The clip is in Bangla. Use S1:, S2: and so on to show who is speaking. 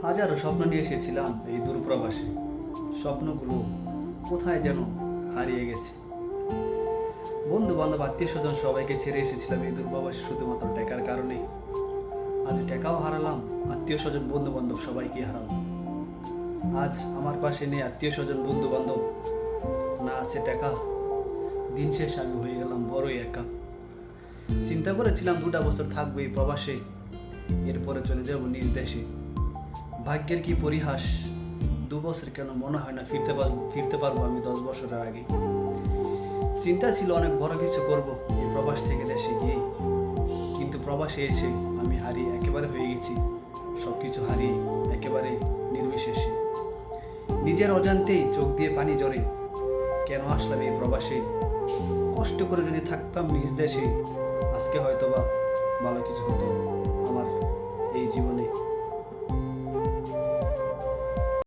S1: হাজারো স্বপ্ন নিয়ে এসেছিলাম এই দূরপ্রবাসে। স্বপ্নগুলো কোথায় যেন হারিয়ে গেছে। বন্ধু বান্ধব আত্মীয় স্বজন সবাইকে ছেড়ে এসেছিলাম এই দূরপ্রবাসে শুধুমাত্র টাকার কারণে। আজ টাকাও হারালাম, আত্মীয় স্বজন বন্ধু বান্ধব সবাইকে হারালাম। আজ আমার পাশে নেই আত্মীয় স্বজন বন্ধু বান্ধব, না আছে টাকা। দিন শেষে আমি হয়ে গেলাম বড়ই একা। চিন্তা করেছিলাম 2টা বছর থাকবো এই প্রবাসে, এরপরে চলে যাব নিজ দেশে। ভাগ্যের কি পরিহাস, 2 বছর কেন মনে হয় না ফিরতে পারবো আমি 10 বছরের আগে। চিন্তা ছিল অনেক বড় কিছু করব এই প্রবাস থেকে দেশে গিয়ে, কিন্তু প্রবাসে এসে আমি একেবারে হয়ে গেছি। সব কিছু হারিয়ে একেবারে নির্বিশেষে, নিজের অজান্তেই চোখ দিয়ে পানি ঝরে। কেন আসলাম এই প্রবাসে? কষ্ট করে যদি থাকতাম নিজ দেশে, আজকে হয়তো বা ভালো কিছু হতো আমার এই জীবনে।